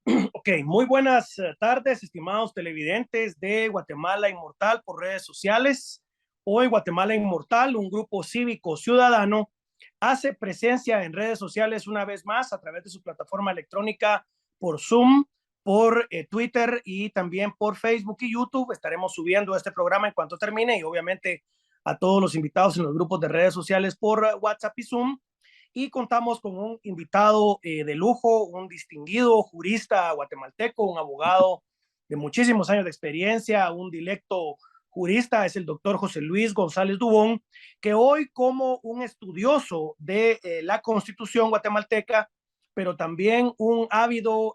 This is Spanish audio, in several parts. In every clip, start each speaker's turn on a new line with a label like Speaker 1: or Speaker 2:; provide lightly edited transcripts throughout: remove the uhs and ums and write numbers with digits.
Speaker 1: Ok, muy buenas tardes, estimados televidentes de Guatemala Inmortal por redes sociales. Hoy Guatemala Inmortal, un grupo cívico ciudadano, hace presencia en redes sociales una vez más a través de su plataforma electrónica por Zoom, por Twitter y también por Facebook y YouTube. Estaremos subiendo este programa en cuanto termine y obviamente a todos los invitados en los grupos de redes sociales por WhatsApp y Zoom. Y contamos con un invitado de lujo, un distinguido jurista guatemalteco, un abogado de muchísimos años de experiencia, un directo jurista, es el doctor José Luis González Dubón, que hoy como un estudioso de la Constitución guatemalteca, pero también un ávido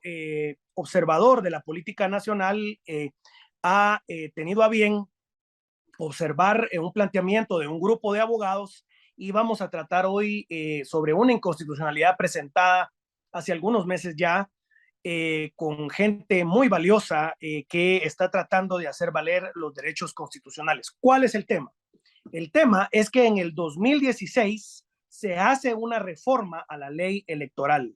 Speaker 1: observador de la política nacional, ha tenido a bien observar un planteamiento de un grupo de abogados y vamos a tratar hoy sobre una inconstitucionalidad presentada hace algunos meses ya con gente muy valiosa que está tratando de hacer valer los derechos constitucionales. ¿Cuál es el tema? El tema es que en el 2016 se hace una reforma a la ley electoral.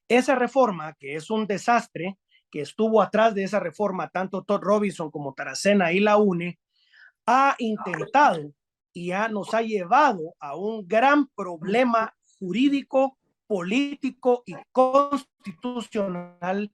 Speaker 1: Esa reforma, que es un desastre, que estuvo atrás de esa reforma tanto Todd Robinson como Taracena y la UNE, ha intentado y nos ha llevado a un gran problema jurídico, político y constitucional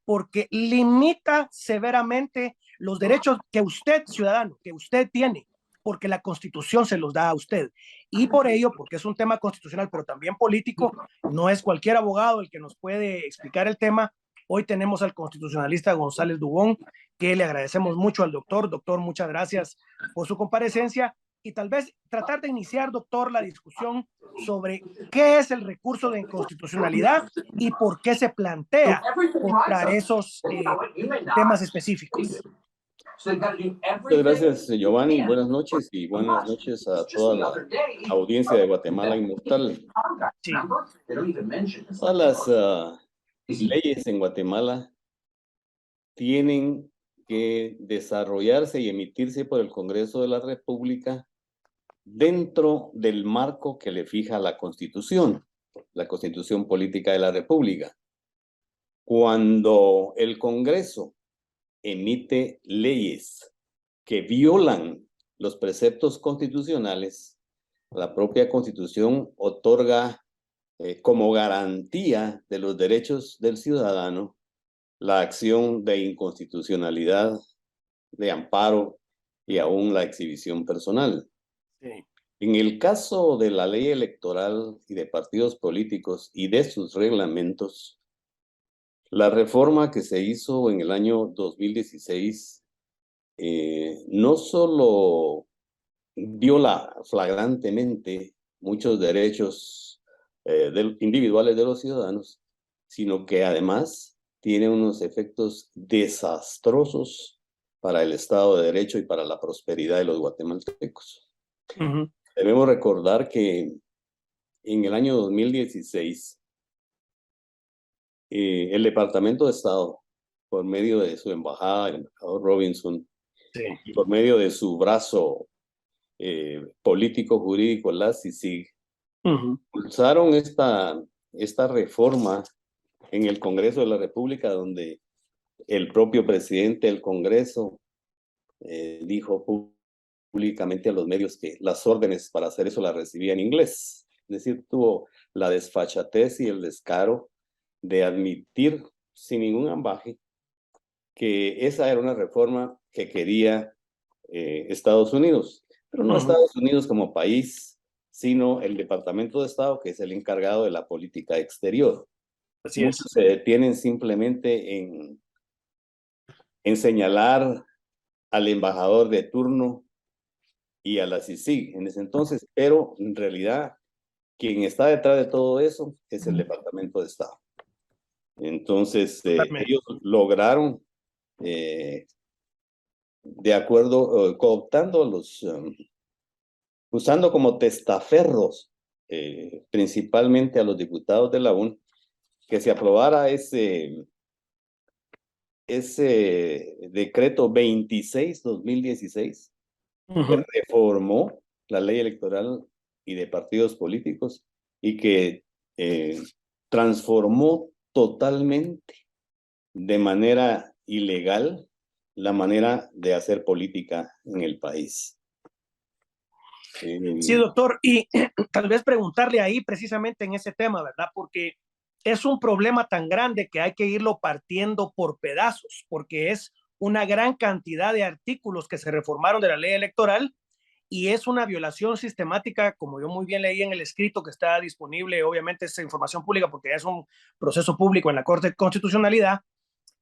Speaker 1: porque limita severamente los derechos que usted, ciudadano, que usted tiene, porque la Constitución se los da a usted. Y por ello, porque es un tema constitucional, pero también político, no es cualquier abogado el que nos puede explicar el tema. Hoy tenemos al constitucionalista González Dubón, que le agradecemos mucho al doctor. Doctor, muchas gracias por su comparecencia. Y tal vez tratar de iniciar, doctor, la discusión sobre qué es el recurso de inconstitucionalidad y por qué se plantea contra esos temas específicos.
Speaker 2: Muchas gracias, Giovanni. Buenas noches y buenas noches a toda la audiencia de Guatemala Inmortal.
Speaker 1: Sí.
Speaker 2: Todas las leyes en Guatemala tienen que desarrollarse y emitirse por el Congreso de la República dentro del marco que le fija la Constitución Política de la República. Cuando el Congreso emite leyes que violan los preceptos constitucionales, la propia Constitución otorga como garantía de los derechos del ciudadano la acción de inconstitucionalidad, de amparo y aún la exhibición personal.
Speaker 1: Sí.
Speaker 2: En el caso de la ley electoral y de partidos políticos y de sus reglamentos, la reforma que se hizo en el año 2016 no solo viola flagrantemente muchos derechos individuales de los ciudadanos, sino que además tiene unos efectos desastrosos para el Estado de Derecho y para la prosperidad de los guatemaltecos. Debemos recordar que en el año 2016, el Departamento de Estado, por medio de su embajada, el embajador Robinson,
Speaker 1: Sí.
Speaker 2: y por medio de su brazo político-jurídico, la CICIG, impulsaron esta reforma en el Congreso de la República, donde el propio presidente del Congreso dijo públicamente a los medios que las órdenes para hacer eso las recibía en inglés. Es decir, tuvo la desfachatez y el descaro de admitir sin ningún ambaje que esa era una reforma que quería Estados Unidos, pero no Estados Unidos como país, sino el Departamento de Estado, que es el encargado de la política exterior.
Speaker 1: Así
Speaker 2: Muchos
Speaker 1: es.
Speaker 2: se detienen simplemente en señalar al embajador de turno y a la CICIG en ese entonces, pero en realidad quien está detrás de todo eso es el Departamento de Estado. Entonces, ellos lograron, de acuerdo, cooptando a los, usando como testaferros, principalmente a los diputados de la UN, que se aprobara ese decreto 26/2016, que reformó la ley electoral y de partidos políticos y que transformó totalmente de manera ilegal la manera de hacer política en el país.
Speaker 1: Sí, doctor, y tal vez preguntarle ahí precisamente en ese tema, ¿verdad? Porque es un problema tan grande que hay que irlo partiendo por pedazos, porque es una gran cantidad de artículos que se reformaron de la ley electoral y es una violación sistemática, como yo muy bien leí en el escrito que está disponible, obviamente es información pública porque es un proceso público en la Corte de Constitucionalidad,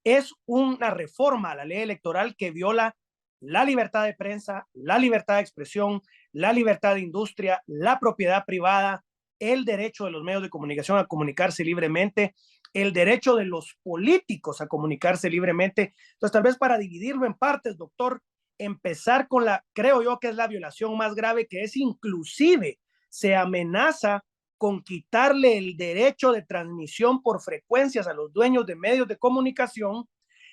Speaker 1: es una reforma a la ley electoral que viola la libertad de prensa, la libertad de expresión, la libertad de industria, la propiedad privada, el derecho de los medios de comunicación a comunicarse libremente, el derecho de los políticos a comunicarse libremente. Entonces, tal vez para dividirlo en partes, doctor, empezar con la, creo yo que es la violación más grave, que es inclusive se amenaza con quitarle el derecho de transmisión por frecuencias a los dueños de medios de comunicación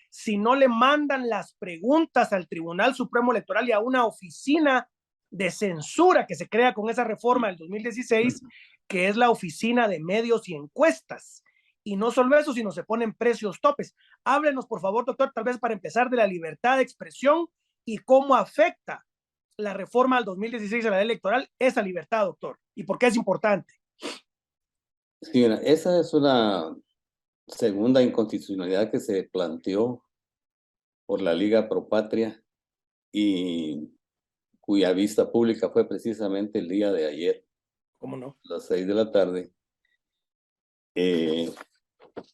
Speaker 1: si no le mandan las preguntas al Tribunal Supremo Electoral y a una oficina de censura que se crea con esa reforma del 2016, que es la Oficina de Medios y Encuestas. Y no solo eso, sino se ponen precios topes. Háblenos, por favor, doctor, tal vez para empezar, de la libertad de expresión y cómo afecta la reforma del 2016 a la ley electoral esa libertad, doctor, y por qué es importante.
Speaker 2: Sí, esa es una segunda inconstitucionalidad que se planteó por la Liga Pro Patria y cuya vista pública fue precisamente el día de ayer.
Speaker 1: ¿Cómo no?
Speaker 2: A las 6 de la tarde.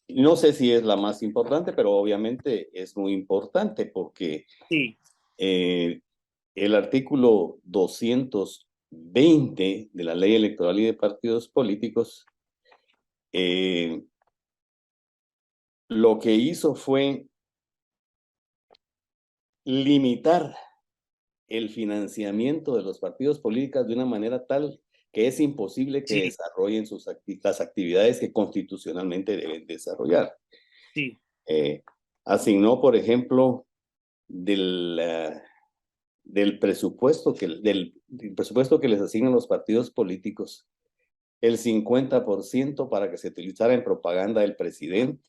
Speaker 2: No sé si es la más importante, pero obviamente es muy importante porque
Speaker 1: sí.
Speaker 2: El artículo 220 de la Ley Electoral y de Partidos Políticos lo que hizo fue limitar el financiamiento de los partidos políticos de una manera tal que es imposible que desarrollen las actividades que constitucionalmente deben desarrollar.
Speaker 1: Sí.
Speaker 2: Asignó, por ejemplo, del presupuesto del presupuesto que les asignan los partidos políticos, el 50% para que se utilizara en propaganda del presidente,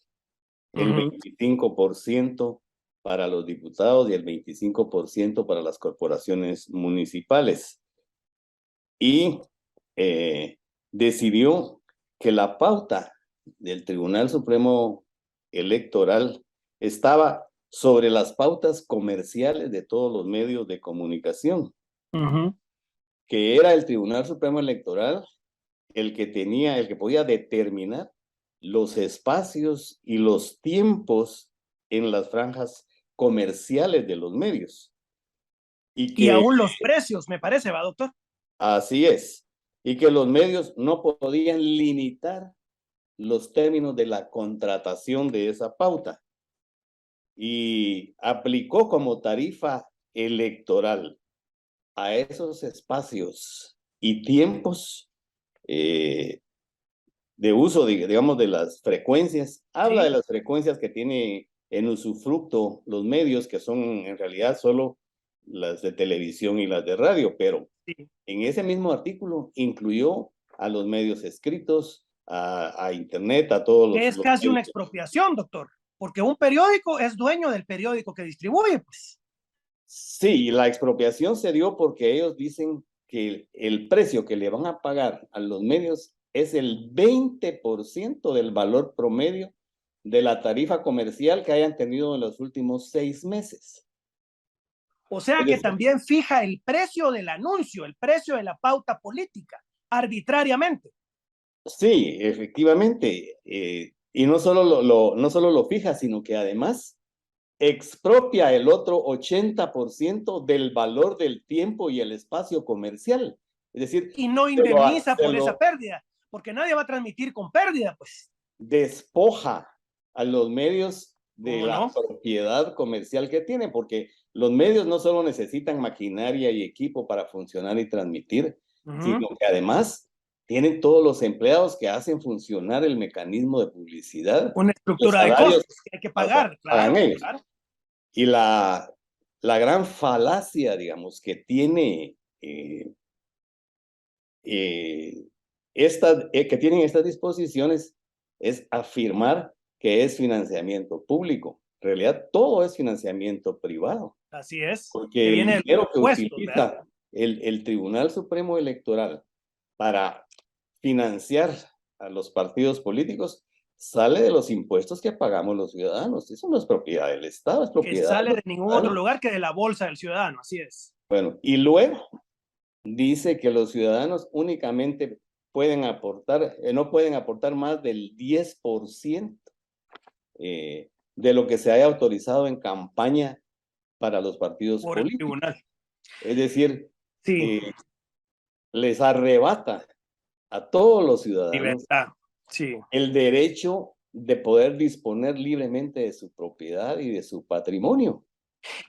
Speaker 2: el 25% para los diputados y el 25% para las corporaciones municipales. Y decidió que la pauta del Tribunal Supremo Electoral estaba sobre las pautas comerciales de todos los medios de comunicación, que era el Tribunal Supremo Electoral el que podía determinar los espacios y los tiempos en las franjas comerciales de los medios.
Speaker 1: Y aún los precios, me parece, ¿va, doctor?
Speaker 2: Así es. Y que los medios no podían limitar los términos de la contratación de esa pauta. Y aplicó como tarifa electoral a esos espacios y tiempos de uso, digamos, de las frecuencias. Habla de las frecuencias que tiene en usufructo los medios, que son en realidad solo las de televisión y las de radio, pero en ese mismo artículo incluyó a los medios escritos, a internet, a todos los...
Speaker 1: Es casi una expropiación, doctor, porque un periódico es dueño del periódico que distribuye, pues.
Speaker 2: Sí, la expropiación se dio porque ellos dicen que el precio que le van a pagar a los medios es el 20% del valor promedio de la tarifa comercial que hayan tenido en los últimos 6 meses.
Speaker 1: O sea que también fija el precio del anuncio, el precio de la pauta política, arbitrariamente.
Speaker 2: Sí, efectivamente. Y no solo no solo lo fija, sino que además expropia el otro 80% del valor del tiempo y el espacio comercial. Es decir,
Speaker 1: y no indemniza por esa pérdida, porque nadie va a transmitir con pérdida, pues.
Speaker 2: Despoja a los medios de la propiedad comercial que tienen, porque los medios no solo necesitan maquinaria y equipo para funcionar y transmitir, sino que además tienen todos los empleados que hacen funcionar el mecanismo de publicidad.
Speaker 1: Una estructura de costos que hay que pagar, claro.
Speaker 2: Y la gran falacia, digamos, que tiene que tienen estas disposiciones es afirmar que es financiamiento público. En realidad, todo es financiamiento privado.
Speaker 1: Así es.
Speaker 2: Porque el dinero que utiliza el Tribunal Supremo Electoral para financiar a los partidos políticos sale de los impuestos que pagamos los ciudadanos. Eso no es propiedad del Estado, es propiedad
Speaker 1: que sale de ningún otro lugar que de la bolsa del ciudadano, así es.
Speaker 2: Bueno, y luego dice que los ciudadanos únicamente pueden aportar, no pueden aportar más del 10% de lo que se haya autorizado en campaña para los partidos
Speaker 1: por el
Speaker 2: políticos.
Speaker 1: tribunal.
Speaker 2: Es decir,
Speaker 1: sí.
Speaker 2: Les arrebata a todos los ciudadanos
Speaker 1: libertad. Sí.
Speaker 2: el derecho de poder disponer libremente de su propiedad y de su patrimonio.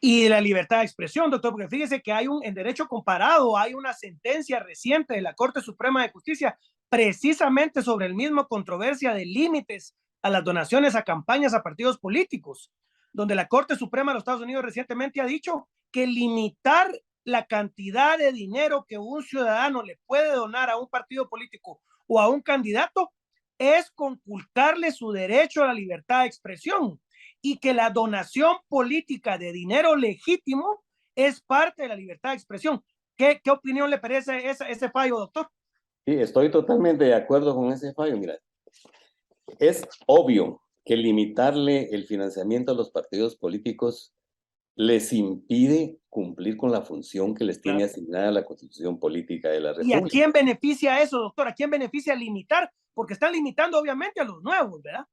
Speaker 1: Y de la libertad de expresión, doctor, porque fíjese que hay en derecho comparado, hay una sentencia reciente de la Corte Suprema de Justicia precisamente sobre el mismo controversia de límites a las donaciones a campañas a partidos políticos, donde la Corte Suprema de los Estados Unidos recientemente ha dicho que limitar la cantidad de dinero que un ciudadano le puede donar a un partido político o a un candidato es conculcarle su derecho a la libertad de expresión, y que la donación política de dinero legítimo es parte de la libertad de expresión. ¿Qué opinión le parece ese fallo, doctor?
Speaker 2: Sí, estoy totalmente de acuerdo con ese fallo. Mira, es obvio que limitarle el financiamiento a los partidos políticos les impide cumplir con la función que les tiene asignada la Constitución Política de la República.
Speaker 1: ¿Y a quién beneficia eso, doctor? ¿A quién beneficia limitar? Porque están limitando obviamente a los nuevos, ¿verdad?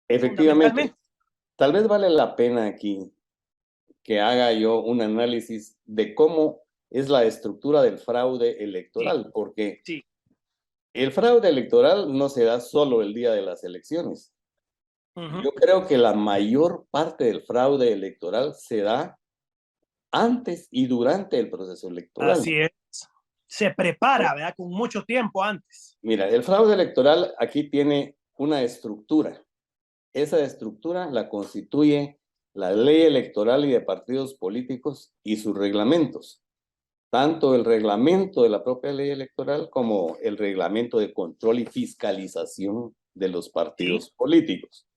Speaker 2: Efectivamente. Tal vez vale la pena aquí que haga yo un análisis de cómo es la estructura del fraude electoral, porque el fraude electoral no se da solo el día de las elecciones. Yo creo que la mayor parte del fraude electoral se da antes y durante el proceso electoral.
Speaker 1: Así es. Se prepara, ¿verdad? Con mucho tiempo antes.
Speaker 2: Mira, el fraude electoral aquí tiene una estructura. Esa estructura la constituye la ley electoral y de partidos políticos y sus reglamentos. Tanto el reglamento de la propia ley electoral como el reglamento de control y fiscalización de los partidos políticos.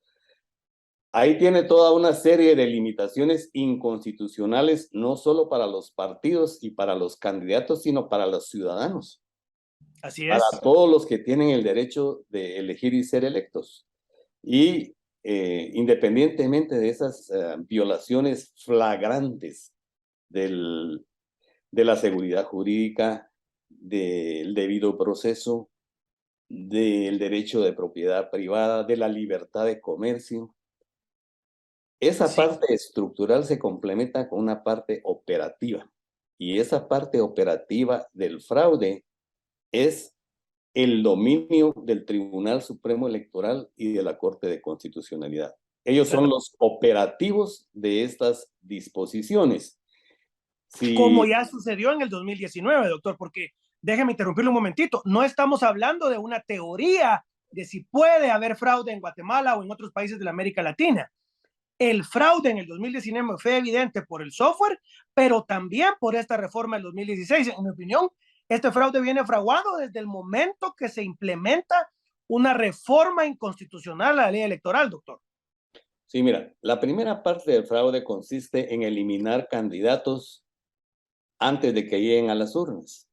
Speaker 2: Ahí tiene toda una serie de limitaciones inconstitucionales, no solo para los partidos y para los candidatos, sino para los ciudadanos.
Speaker 1: Así es.
Speaker 2: Para todos los que tienen el derecho de elegir y ser electos. Y independientemente de esas violaciones flagrantes de la seguridad jurídica, del debido proceso, del derecho de propiedad privada, de la libertad de comercio, esa parte estructural se complementa con una parte operativa. Y esa parte operativa del fraude es el dominio del Tribunal Supremo Electoral y de la Corte de Constitucionalidad. Ellos son los operativos de estas disposiciones.
Speaker 1: Como ya sucedió en el 2019, doctor, porque déjeme interrumpirle un momentito, no estamos hablando de una teoría de si puede haber fraude en Guatemala o en otros países de la América Latina. El fraude en el 2019 fue evidente por el software, pero también por esta reforma del 2016. En mi opinión, este fraude viene fraguado desde el momento que se implementa una reforma inconstitucional a la ley electoral, doctor.
Speaker 2: Sí, mira, la primera parte del fraude consiste en eliminar candidatos antes de que lleguen a las urnas.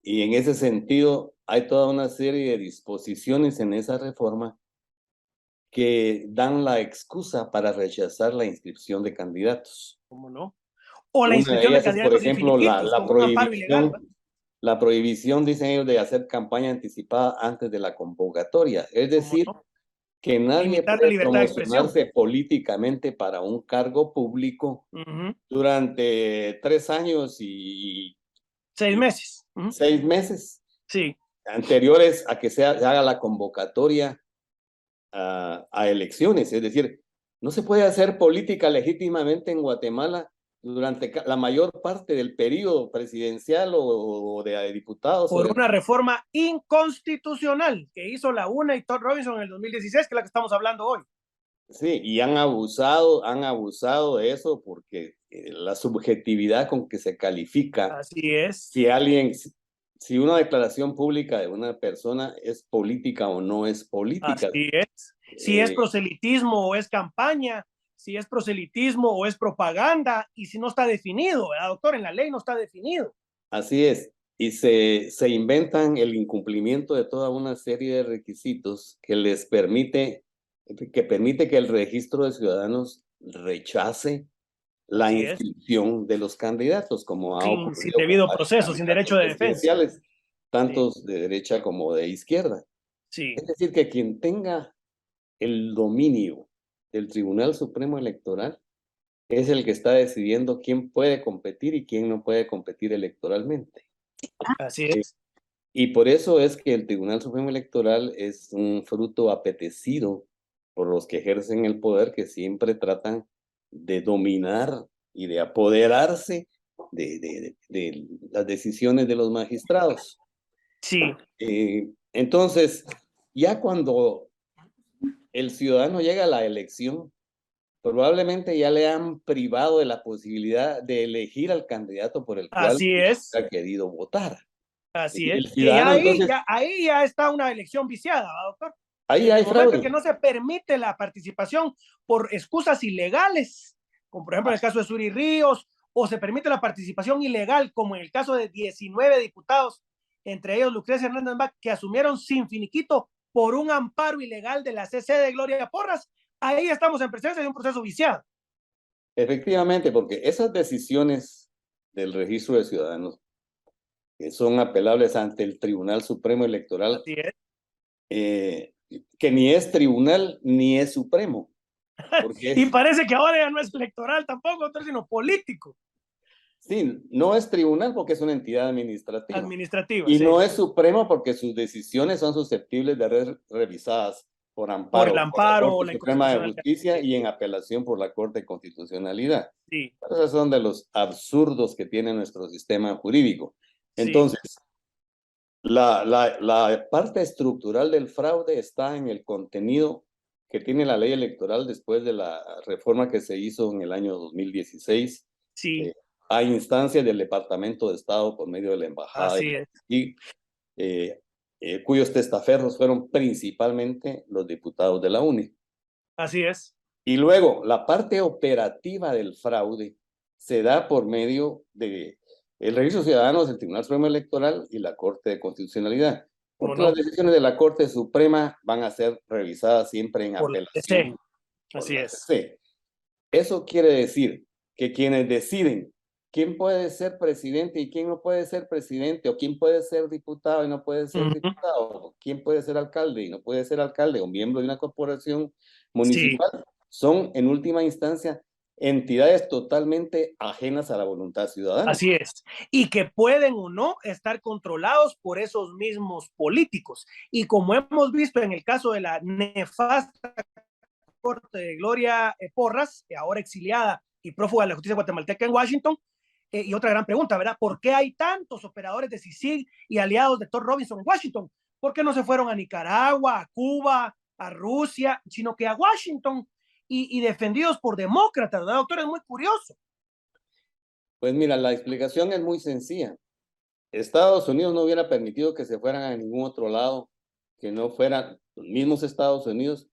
Speaker 2: Y en ese sentido, hay toda una serie de disposiciones en esa reforma que dan la excusa para rechazar la inscripción de candidatos.
Speaker 1: ¿Cómo no? O la inscripción de candidatos,
Speaker 2: por ejemplo, la prohibición, dicen ellos, de hacer campaña anticipada antes de la convocatoria. Es decir, que nadie puede promocionarse políticamente para un cargo público durante 3 años y
Speaker 1: 6 meses.
Speaker 2: 6 meses.
Speaker 1: Sí.
Speaker 2: Anteriores a que se haga la convocatoria a elecciones. Es decir, no se puede hacer política legítimamente en Guatemala durante la mayor parte del periodo presidencial o de diputados.
Speaker 1: Por una reforma inconstitucional que hizo la UNA y Todd Robinson en el 2016, que es la que estamos hablando hoy.
Speaker 2: Sí, y han abusado de eso porque la subjetividad con que se califica.
Speaker 1: Así es.
Speaker 2: Si alguien si una declaración pública de una persona es política o no es política.
Speaker 1: Así es. Si es proselitismo o es campaña, si es proselitismo o es propaganda, y si no está definido, ¿verdad, doctor? En la ley no está definido.
Speaker 2: Así es. Y se inventan el incumplimiento de toda una serie de requisitos que les permite que el registro de ciudadanos rechace la
Speaker 1: Así es.
Speaker 2: inscripción de los candidatos, como ha
Speaker 1: Sin
Speaker 2: ocurrido con
Speaker 1: debido
Speaker 2: varios
Speaker 1: proceso, sin derecho
Speaker 2: candidatos
Speaker 1: de defensa.
Speaker 2: presidenciales, tantos de derecha como de izquierda.
Speaker 1: Sí.
Speaker 2: Es decir, que quien tenga el dominio del Tribunal Supremo Electoral es el que está decidiendo quién puede competir y quién no puede competir electoralmente.
Speaker 1: Así es.
Speaker 2: Y por eso es que el Tribunal Supremo Electoral es un fruto apetecido por los que ejercen el poder, que siempre tratan de dominar y de apoderarse de las decisiones de los magistrados.
Speaker 1: Sí.
Speaker 2: Entonces, ya cuando el ciudadano llega a la elección, probablemente ya le han privado de la posibilidad de elegir al candidato por el cual ha querido votar.
Speaker 1: Así es.
Speaker 2: El ciudadano, entonces,
Speaker 1: ahí ya está una elección viciada, ¿va, doctor?
Speaker 2: Ahí hay fraude. En el momento
Speaker 1: que no se permite la participación por excusas ilegales, como por ejemplo en el caso de Suri Ríos, o se permite la participación ilegal, como en el caso de 19 diputados, entre ellos Lucrecia Hernández Bach, que asumieron sin finiquito por un amparo ilegal de la CC de Gloria Porras, ahí estamos en presencia de un proceso viciado.
Speaker 2: Efectivamente, porque esas decisiones del registro de ciudadanos que son apelables ante el Tribunal Supremo Electoral,
Speaker 1: así es.
Speaker 2: Que ni es tribunal ni es supremo.
Speaker 1: Porque y parece que ahora ya no es electoral tampoco, sino político.
Speaker 2: Sí, no es tribunal porque es una entidad administrativa. Y
Speaker 1: sí.
Speaker 2: no es supremo porque sus decisiones son susceptibles de ser revisadas por amparo,
Speaker 1: por el amparo,
Speaker 2: por la Corte Suprema de Justicia y en apelación por la Corte de Constitucionalidad.
Speaker 1: Sí.
Speaker 2: Esos son de los absurdos que tiene nuestro sistema jurídico. Entonces, sí. La parte estructural del fraude está en el contenido que tiene la ley electoral después de la reforma que se hizo en el año 2016.
Speaker 1: Sí.
Speaker 2: A instancias del Departamento de Estado por medio de la Embajada.
Speaker 1: Así es.
Speaker 2: Y cuyos testaferros fueron principalmente los diputados de la UNE.
Speaker 1: Así es.
Speaker 2: Y luego, la parte operativa del fraude se da por medio de el Registro de Ciudadanos, el Tribunal Supremo Electoral y la Corte de Constitucionalidad. Porque las decisiones de la Corte Suprema van a ser revisadas siempre en apelación.
Speaker 1: Así es.
Speaker 2: CC. Eso quiere decir que quienes deciden quién puede ser presidente y quién no puede ser presidente, o quién puede ser diputado y no puede ser diputado, o quién puede ser alcalde y no puede ser alcalde, o miembro de una corporación municipal, son en última instancia entidades totalmente ajenas a la voluntad ciudadana.
Speaker 1: Así es. Y que pueden o no estar controlados por esos mismos políticos. Y como hemos visto en el caso de la nefasta corte de Gloria Porras, ahora exiliada y prófuga de la justicia guatemalteca en Washington. Y otra gran pregunta, ¿verdad? ¿Por qué hay tantos operadores de CICIG y aliados de Thor Robinson en Washington? ¿Por qué no se fueron a Nicaragua, a Cuba, a Rusia, sino que a Washington y defendidos por demócratas, ¿verdad, doctor? Es muy curioso.
Speaker 2: Pues mira, la explicación es muy sencilla. Estados Unidos no hubiera permitido que se fueran a ningún otro lado que no fueran los mismos Estados Unidos,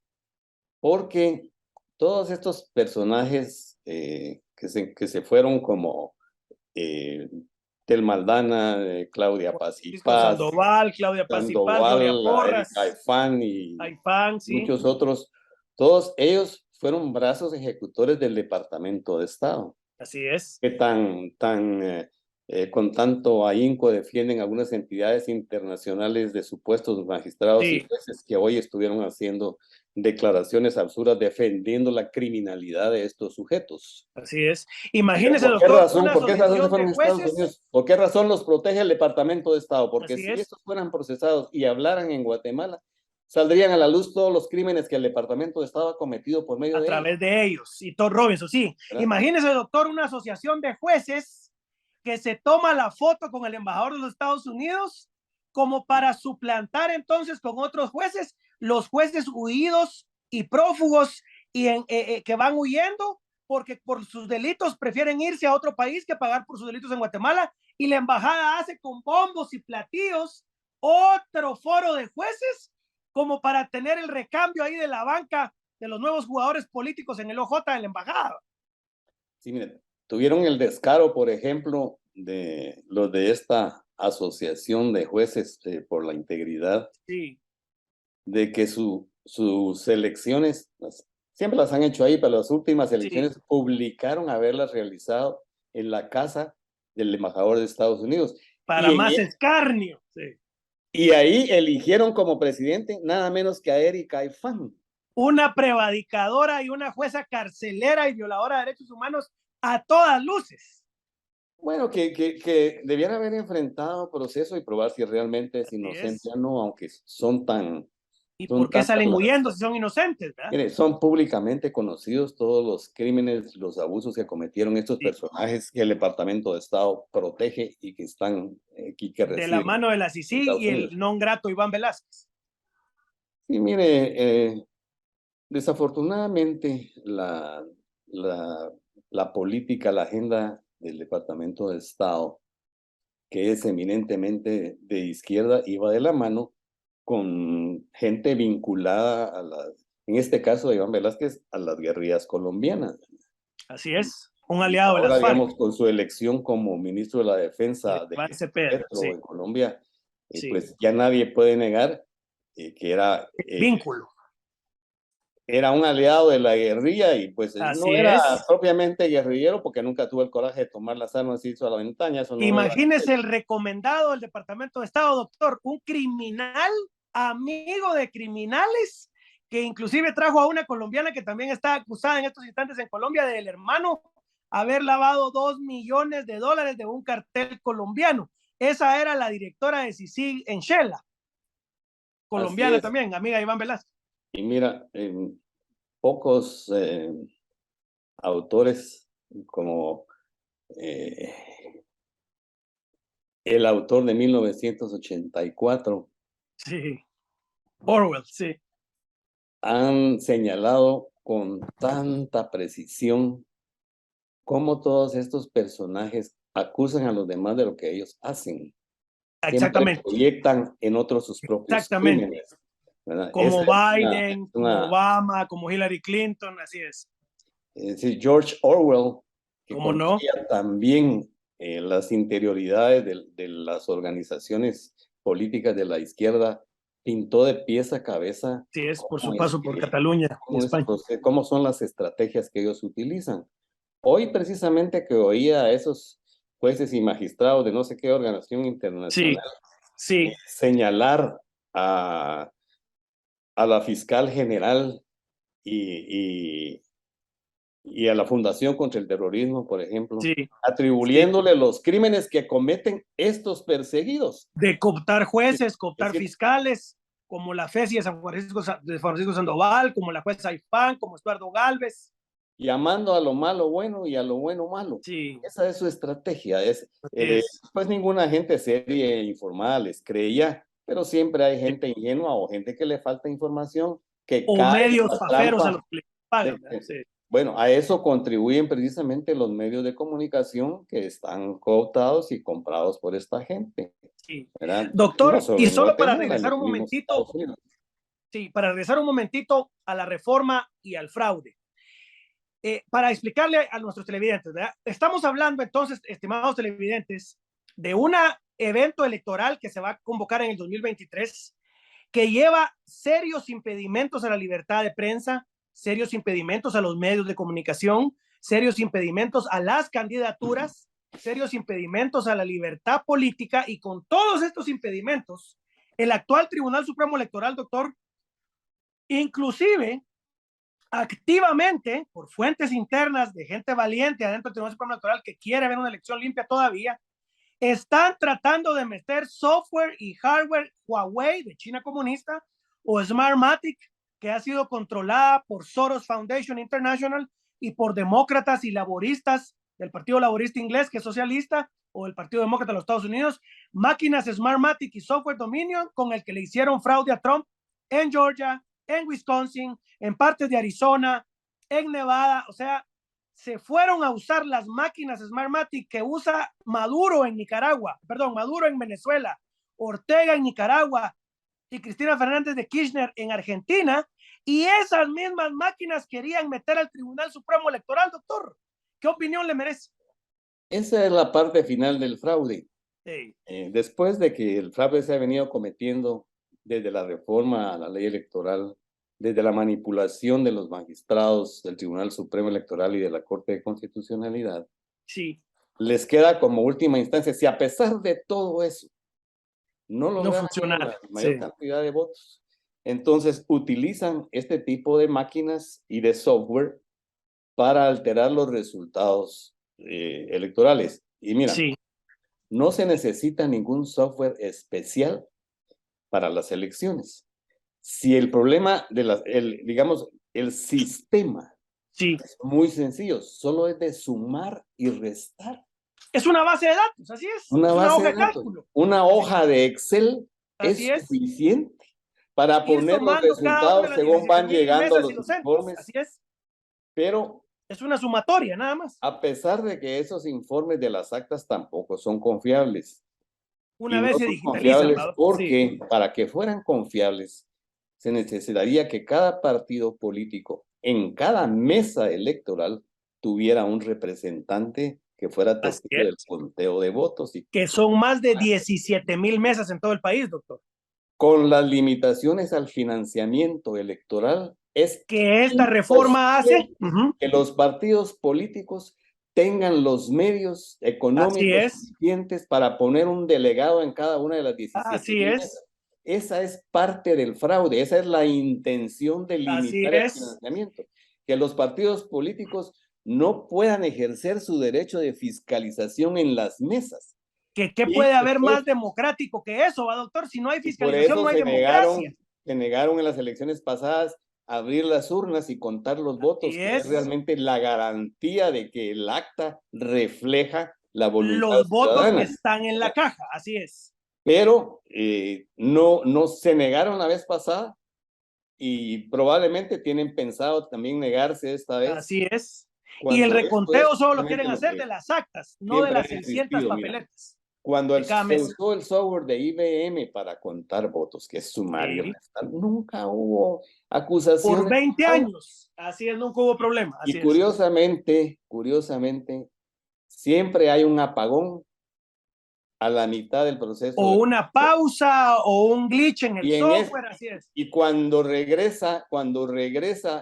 Speaker 2: porque todos estos personajes que se fueron como Tel Maldana, Claudia Paz y Paz,
Speaker 1: Sandoval, Claudia Paz y Paz, Gloria Porras,
Speaker 2: Caifán y
Speaker 1: sí.
Speaker 2: Muchos otros, todos ellos fueron brazos ejecutores del Departamento de Estado.
Speaker 1: Así es.
Speaker 2: Que con tanto ahínco defienden algunas entidades internacionales de supuestos magistrados y jueces que hoy estuvieron haciendo declaraciones absurdas defendiendo la criminalidad de estos sujetos.
Speaker 1: Así es. Imagínese,
Speaker 2: ¿Por qué razón fueron Estados Unidos? ¿Por qué razón los protege el Departamento de Estado? Porque si estos fueran procesados y hablaran en Guatemala, saldrían a la luz todos los crímenes que el Departamento de Estado ha cometido por medio de ellos.
Speaker 1: A través de ellos. Y Thor Robinson, sí. ¿Verdad? Imagínese, doctor, una asociación de jueces que se toma la foto con el embajador de los Estados Unidos como para suplantar entonces con otros jueces, los jueces huidos y prófugos y que van huyendo porque por sus delitos prefieren irse a otro país que pagar por sus delitos en Guatemala y la embajada hace con bombos y platillos otro foro de jueces como para tener el recambio ahí de la banca de los nuevos jugadores políticos en el OJ de la embajada.
Speaker 2: Sí, miren, tuvieron el descaro, por ejemplo, de los de esta asociación de jueces por la integridad,
Speaker 1: sí,
Speaker 2: de que sus elecciones, siempre las han hecho ahí, pero las últimas elecciones
Speaker 1: sí,
Speaker 2: publicaron haberlas realizado en la casa del embajador de Estados Unidos.
Speaker 1: para más escarnio. Sí.
Speaker 2: Y ahí eligieron como presidente nada menos que a Erika Aifán.
Speaker 1: Una prevadicadora y una jueza carcelera y violadora de derechos humanos a todas luces.
Speaker 2: Bueno, que debiera haber enfrentado proceso y probar si realmente es inocente o no, aunque son tan...
Speaker 1: ¿Y
Speaker 2: son
Speaker 1: por qué salen
Speaker 2: tantas
Speaker 1: huyendo si son inocentes? ¿verdad?
Speaker 2: Mire, son públicamente conocidos todos los crímenes, los abusos que cometieron estos
Speaker 1: Sí.
Speaker 2: personajes que el Departamento de Estado protege y que están aquí, que
Speaker 1: De la
Speaker 2: residen
Speaker 1: mano de la
Speaker 2: en
Speaker 1: CICI
Speaker 2: Estados
Speaker 1: y el
Speaker 2: Unidos.
Speaker 1: non grato Iván Velázquez.
Speaker 2: Sí, mire, desafortunadamente la política, la agenda del Departamento de Estado, que es eminentemente de izquierda, iba de la mano con gente vinculada a en este caso de Iván Velázquez, a las guerrillas colombianas.
Speaker 1: Así es, un
Speaker 2: Y
Speaker 1: aliado de
Speaker 2: ahora,
Speaker 1: las FARC.
Speaker 2: digamos, con su elección como ministro de la Defensa de
Speaker 1: Iván Cepeda,
Speaker 2: Petro
Speaker 1: sí,
Speaker 2: en Colombia,
Speaker 1: sí.
Speaker 2: pues ya nadie puede negar que
Speaker 1: Vínculo.
Speaker 2: era un aliado de la guerrilla y pues no
Speaker 1: Así
Speaker 2: era
Speaker 1: es.
Speaker 2: propiamente guerrillero porque nunca tuvo el coraje de tomar las armas y hizo a la ventana, eso no era.
Speaker 1: Imagínese el recomendado del Departamento de Estado, doctor, un criminal, amigo de criminales, que inclusive trajo a una colombiana que también está acusada en estos instantes en Colombia del hermano haber lavado $2 millones de un cartel colombiano. Esa era la directora de CICIG en Shela,
Speaker 2: Así
Speaker 1: colombiana
Speaker 2: es.
Speaker 1: también, amiga de Iván Velázquez.
Speaker 2: Y mira, pocos autores como eh, el autor de 1984
Speaker 1: Sí, Orwell, sí.
Speaker 2: han señalado con tanta precisión cómo todos estos personajes acusan a los demás de lo que ellos hacen. Siempre
Speaker 1: Exactamente,
Speaker 2: proyectan en otros sus propios
Speaker 1: exactamente.
Speaker 2: crímenes, ¿verdad?
Speaker 1: Como Biden,
Speaker 2: Es
Speaker 1: como Obama, como Hillary Clinton, así es.
Speaker 2: decir, George Orwell, que
Speaker 1: ¿Cómo no?
Speaker 2: conocía también las interioridades de las organizaciones políticas de la izquierda, pintó de pies a cabeza
Speaker 1: Sí, es por su
Speaker 2: cómo es
Speaker 1: paso por
Speaker 2: que,
Speaker 1: Cataluña y España.
Speaker 2: cómo son las estrategias que ellos utilizan. Hoy precisamente que oía a esos jueces y magistrados de no sé qué organización
Speaker 1: Sí,
Speaker 2: internacional
Speaker 1: sí,
Speaker 2: señalar a la fiscal general y, y a la Fundación contra el Terrorismo, por ejemplo,
Speaker 1: sí, sí.
Speaker 2: atribuyéndole los crímenes que cometen estos perseguidos.
Speaker 1: De cooptar jueces,
Speaker 2: Es
Speaker 1: cooptar
Speaker 2: decir,
Speaker 1: fiscales, como la FESI de Francisco Sandoval, como la jueza Ifán, como Estuardo Galvez.
Speaker 2: llamando a lo malo bueno y a lo bueno malo.
Speaker 1: Sí,
Speaker 2: Esa es su estrategia.
Speaker 1: así es.
Speaker 2: Pues ninguna gente seria e informada les creía, pero siempre hay gente ingenua o gente que le falta información que
Speaker 1: O
Speaker 2: cae en
Speaker 1: medios
Speaker 2: la
Speaker 1: paferos a
Speaker 2: trampa.
Speaker 1: los que le pagan. Sí,
Speaker 2: Bueno, a eso contribuyen precisamente los medios de comunicación que están cooptados y comprados por esta gente,
Speaker 1: sí.
Speaker 2: ¿verdad? No
Speaker 1: Doctor,
Speaker 2: solo
Speaker 1: y
Speaker 2: en
Speaker 1: solo para
Speaker 2: Guatemala, en
Speaker 1: regresar
Speaker 2: los
Speaker 1: un
Speaker 2: mismos
Speaker 1: momentito,
Speaker 2: Estados Unidos.
Speaker 1: sí, para regresar un momentito a la reforma y al fraude. Para explicarle a nuestros televidentes, ¿verdad? Estamos hablando entonces, estimados televidentes, de un evento electoral que se va a convocar en el 2023, que lleva serios impedimentos a la libertad de prensa, serios impedimentos a los medios de comunicación, serios impedimentos a las candidaturas, serios impedimentos a la libertad política, y con todos estos impedimentos, el actual Tribunal Supremo Electoral, doctor, inclusive activamente, por fuentes internas de gente valiente adentro del Tribunal Supremo Electoral que quiere ver una elección limpia todavía, están tratando de meter software y hardware Huawei de China comunista o Smartmatic, que ha sido controlada por Soros Foundation International y por demócratas y laboristas del Partido Laborista Inglés, que es socialista, o el Partido Demócrata de los Estados Unidos, máquinas Smartmatic y software Dominion con el que le hicieron fraude a Trump en Georgia, en Wisconsin, en partes de Arizona, en Nevada. O sea, se fueron a usar las máquinas Smartmatic que usa Maduro en Nicaragua, perdón, Maduro en Venezuela, Ortega en Nicaragua y Cristina Fernández de Kirchner en Argentina, y esas mismas máquinas querían meter al Tribunal Supremo Electoral, doctor. ¿Qué opinión le merece?
Speaker 2: Esa es la parte final del fraude.
Speaker 1: Sí.
Speaker 2: Después de que el fraude se ha venido cometiendo desde la reforma a la ley electoral, desde la manipulación de los magistrados del Tribunal Supremo Electoral y de la Corte de Constitucionalidad,
Speaker 1: Sí.
Speaker 2: les queda como última instancia, si a pesar de todo eso no lograron la mayor cantidad de votos, entonces utilizan este tipo de máquinas y de software para alterar los resultados electorales. Y mira, no se necesita ningún software especial para las elecciones. Si el problema de digamos, el sistema es muy sencillo, solo es de sumar y restar.
Speaker 1: Es una base de datos, así es.
Speaker 2: Una
Speaker 1: hoja
Speaker 2: de cálculo. Una hoja de Excel es suficiente para poner los resultados según van llegando los informes.
Speaker 1: Así es.
Speaker 2: Pero
Speaker 1: es una sumatoria, nada más.
Speaker 2: A pesar de que esos informes de las actas tampoco son confiables.
Speaker 1: Una vez se digitalizan.
Speaker 2: Porque para que fueran confiables, se necesitaría que cada partido político en cada mesa electoral tuviera un representante que fuera testigo del conteo de votos.
Speaker 1: Que son más de 17,000 mesas en todo el país, doctor.
Speaker 2: Con las limitaciones al financiamiento electoral, es
Speaker 1: que esta reforma hace
Speaker 2: que los partidos políticos tengan los medios económicos suficientes para poner un delegado en cada una de las 17 mesas. Esa es parte del fraude, esa es la intención de limitar el financiamiento. Que los partidos políticos no puedan ejercer su derecho de fiscalización en las mesas.
Speaker 1: ¿Qué puede haber más democrático que eso, doctor? Si no hay fiscalización, no hay democracia.
Speaker 2: Se negaron en las elecciones pasadas a abrir las urnas y contar los votos, que es realmente la garantía de que el acta refleja la voluntad
Speaker 1: los votos ciudadana. Que están en la caja, así es.
Speaker 2: Pero no se negaron la vez pasada y probablemente tienen pensado también negarse esta vez.
Speaker 1: Así es. Y el reconteo solo lo quieren hacer de las actas, no de las 600 papeletas.
Speaker 2: Cuando se usó el software de IBM para contar votos, que es sumario, nunca hubo acusaciones.
Speaker 1: Por 20 años, así es, nunca hubo problema.
Speaker 2: Y curiosamente, siempre hay un apagón a la mitad del proceso.
Speaker 1: O una pausa o un glitch en el software, así es.
Speaker 2: Y cuando regresa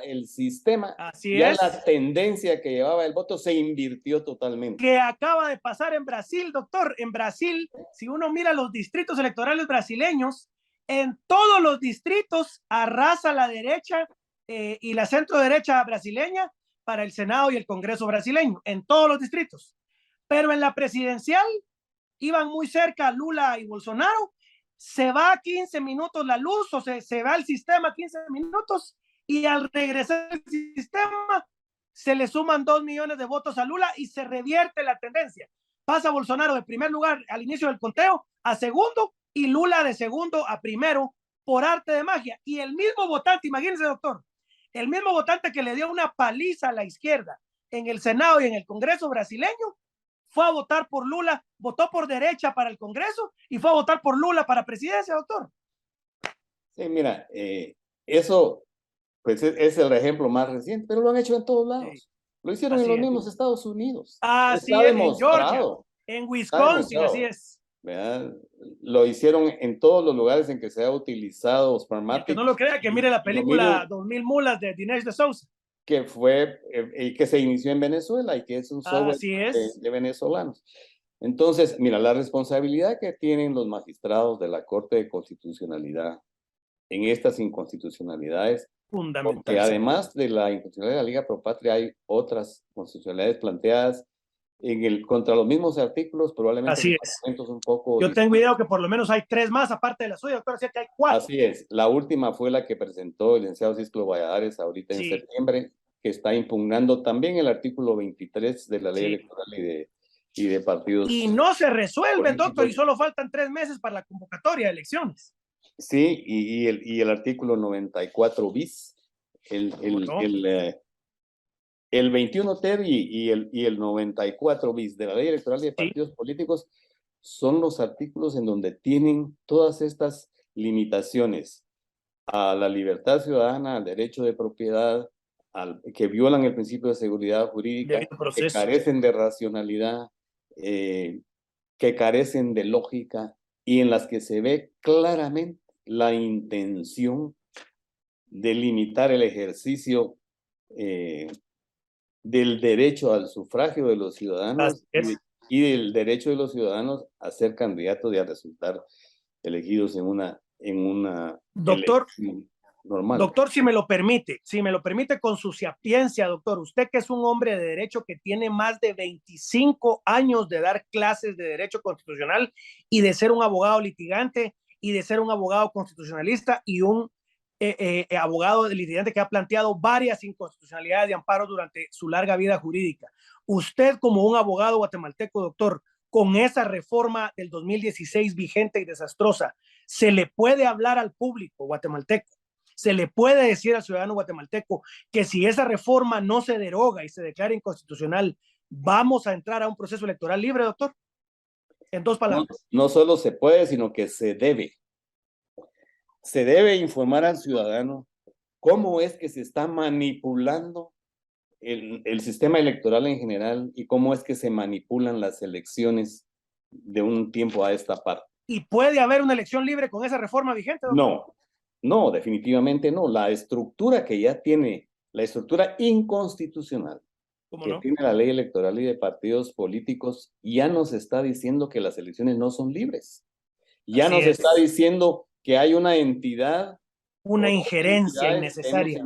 Speaker 2: el sistema, ya la tendencia que llevaba el voto se invirtió totalmente.
Speaker 1: Que acaba de pasar en Brasil, doctor. En Brasil, si uno mira los distritos electorales brasileños, en todos los distritos arrasa la derecha y la centro derecha brasileña para el Senado y el Congreso brasileño, en todos los distritos. Pero en la presidencial iban muy cerca Lula y Bolsonaro, se va 15 minutos la luz o se va el sistema 15 minutos y al regresar el sistema se le suman 2 millones de votos a Lula y se revierte la tendencia. Pasa Bolsonaro de primer lugar al inicio del conteo a segundo y Lula de segundo a primero por arte de magia. Y el mismo votante, imagínense, doctor, el mismo votante que le dio una paliza a la izquierda en el Senado y en el Congreso brasileño, fue a votar por Lula, votó por derecha para el Congreso y fue a votar por Lula para presidencia, doctor.
Speaker 2: Sí, mira, eso pues es el ejemplo más reciente, pero lo han hecho en todos lados. Lo hicieron en los mismos Estados Unidos.
Speaker 1: Así es, en Georgia, en Wisconsin, así es.
Speaker 2: ¿Verdad? Lo hicieron en todos los lugares en que se ha utilizado Smartmatic.
Speaker 1: Que no lo crea, que mire la película 2000 mulas de Dinesh D'Souza.
Speaker 2: Que se inició en Venezuela y que es un software de venezolanos. Entonces, mira, la responsabilidad que tienen los magistrados de la Corte de Constitucionalidad en estas inconstitucionalidades, porque además de la inconstitucionalidad de la Liga Pro Patria hay otras constitucionalidades planteadas contra los mismos artículos, probablemente.
Speaker 1: Así es.
Speaker 2: Un poco
Speaker 1: yo tengo idea que por lo menos hay 3 más aparte de la suya, doctor, así que hay 4.
Speaker 2: Así es. La última fue la que presentó el licenciado Cisco Valladares ahorita en septiembre, que está impugnando también el artículo 23 de la ley electoral y de partidos.
Speaker 1: Y no se resuelve, doctor, y solo faltan 3 meses para la convocatoria de elecciones.
Speaker 2: Sí, y el artículo 94 bis, El 21 ter y el 94 bis de la ley electoral de
Speaker 1: Sí,
Speaker 2: partidos políticos son los artículos en donde tienen todas estas limitaciones a la libertad ciudadana, al derecho de propiedad, que violan el principio de seguridad jurídica,
Speaker 1: debido
Speaker 2: que
Speaker 1: proceso.
Speaker 2: carecen de racionalidad, que carecen de lógica y en las que se ve claramente la intención de limitar el ejercicio del derecho al sufragio de los ciudadanos y del derecho de los ciudadanos a ser candidatos y a resultar elegidos en una
Speaker 1: Doctor,
Speaker 2: elección normal.
Speaker 1: doctor, si me lo permite con su sapiencia, doctor, usted que es un hombre de derecho que tiene más de 25 años de dar clases de derecho constitucional y de ser un abogado litigante y de ser un abogado constitucionalista y un abogado litigante que ha planteado varias inconstitucionalidades de amparo durante su larga vida jurídica. Usted como un abogado guatemalteco, doctor, con esa reforma del 2016 vigente y desastrosa, ¿se le puede hablar al público guatemalteco? ¿Se le puede decir al ciudadano guatemalteco que si esa reforma no se deroga y se declara inconstitucional, vamos a entrar a un proceso electoral libre, doctor? En dos palabras.
Speaker 2: No solo se puede, sino que se debe. Se debe informar al ciudadano cómo es que se está manipulando el sistema electoral en general y cómo es que se manipulan las elecciones de un tiempo a esta parte.
Speaker 1: ¿Y puede haber una elección libre con esa reforma vigente, doctor?
Speaker 2: No, definitivamente no. La estructura que ya tiene, la estructura inconstitucional que tiene la ley electoral y de partidos políticos, ya nos está diciendo que las elecciones no son libres. Ya nos está diciendo que hay una entidad,
Speaker 1: una injerencia innecesaria,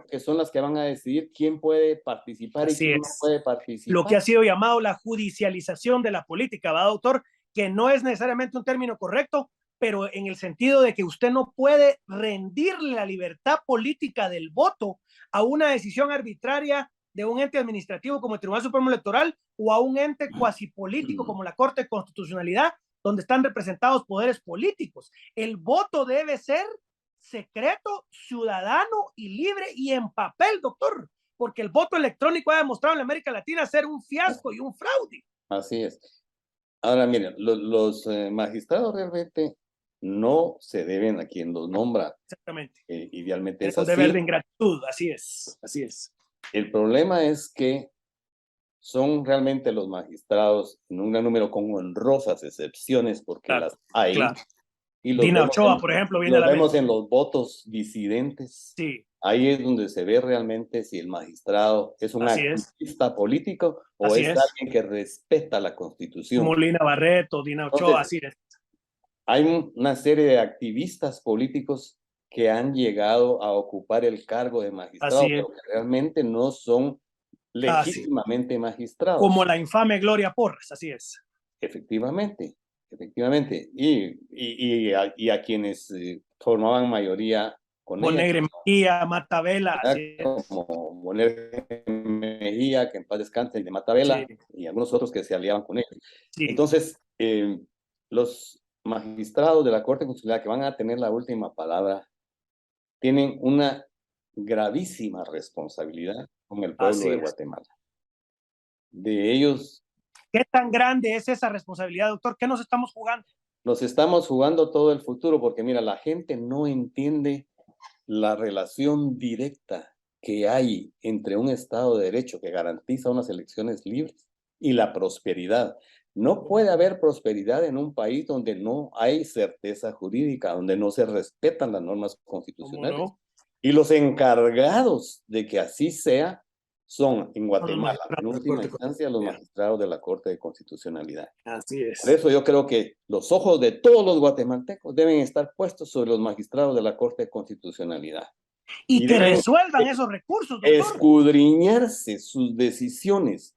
Speaker 2: que son las que van a decidir quién puede participar y quién no puede participar.
Speaker 1: Lo que ha sido llamado la judicialización de la política, ¿va, doctor? Que no es necesariamente un término correcto, pero en el sentido de que usted no puede rendirle la libertad política del voto a una decisión arbitraria de un ente administrativo como el Tribunal Supremo Electoral o a un ente cuasi político como la Corte de Constitucionalidad, donde están representados poderes políticos. El voto debe ser secreto, ciudadano y libre y en papel, doctor, porque el voto electrónico ha demostrado en América Latina ser un fiasco y un fraude.
Speaker 2: Así es. Ahora, miren, los magistrados realmente no se deben a quien los nombra.
Speaker 1: Exactamente.
Speaker 2: Idealmente es
Speaker 1: un
Speaker 2: así.
Speaker 1: deber de ingratitud, así es, así es.
Speaker 2: El problema es que son realmente los magistrados, en un gran número, con honrosas excepciones, porque las hay.
Speaker 1: Claro.
Speaker 2: Y los
Speaker 1: Dina Ochoa, por ejemplo, viene a la
Speaker 2: vemos en los votos disidentes.
Speaker 1: Sí.
Speaker 2: Ahí es donde se ve realmente si el magistrado es un activista político o es alguien que respeta la Constitución.
Speaker 1: Molina Barreto, Dina Ochoa, así es.
Speaker 2: Hay una serie de activistas políticos que han llegado a ocupar el cargo de magistrado, pero que realmente no son legítimamente magistrados.
Speaker 1: Como la infame Gloria Porras, así es.
Speaker 2: Efectivamente, efectivamente. Y a quienes formaban mayoría con ella.
Speaker 1: Bonegre Mejía, Matabela.
Speaker 2: Como Bonegre Mejía, que en paz descanse, de Matabela, y algunos otros que se aliaban con él. Entonces, los magistrados de la Corte Constitucional que van a tener la última palabra tienen una gravísima responsabilidad con el pueblo de Guatemala. De ellos...
Speaker 1: ¿Qué tan grande es esa responsabilidad, doctor? ¿Qué nos estamos jugando?
Speaker 2: Nos estamos jugando todo el futuro porque, mira, la gente no entiende la relación directa que hay entre un Estado de Derecho que garantiza unas elecciones libres y la prosperidad. No puede haber prosperidad en un país donde no hay certeza jurídica, donde no se respetan las normas constitucionales. Y los encargados de que así sea son en Guatemala, en última instancia, los magistrados de la Corte de Constitucionalidad.
Speaker 1: Así es.
Speaker 2: Por eso yo creo que los ojos de todos los guatemaltecos deben estar puestos sobre los magistrados de la Corte de Constitucionalidad.
Speaker 1: Y que resuelvan esos recursos, doctor.
Speaker 2: Escudriñarse sus decisiones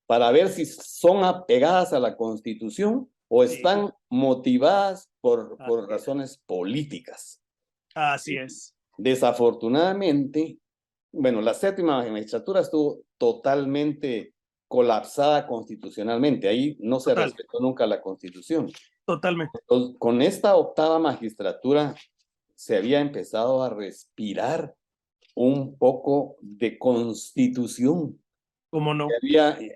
Speaker 2: para ver si son apegadas a la Constitución o están motivadas por razones políticas.
Speaker 1: Así es.
Speaker 2: Desafortunadamente, bueno, la séptima magistratura estuvo totalmente colapsada constitucionalmente. Ahí no se respetó nunca la Constitución.
Speaker 1: Totalmente.
Speaker 2: Entonces, con esta octava magistratura se había empezado a respirar un poco de constitución.
Speaker 1: ¿Cómo no?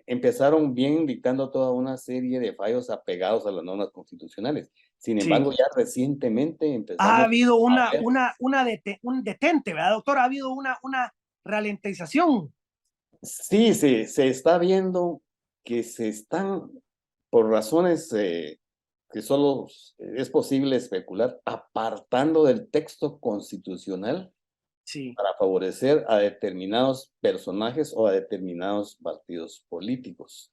Speaker 2: Empezaron bien dictando toda una serie de fallos apegados a las normas constitucionales. Sin
Speaker 1: Sí.
Speaker 2: embargo, ya recientemente
Speaker 1: Ha
Speaker 2: empezamos
Speaker 1: habido
Speaker 2: a ver.
Speaker 1: un detente, ¿verdad, doctor? Ha habido una ralentización.
Speaker 2: Sí, se está viendo que se están, por razones que solo es posible especular, apartando del texto constitucional
Speaker 1: Sí,
Speaker 2: para favorecer a determinados personajes o a determinados partidos políticos.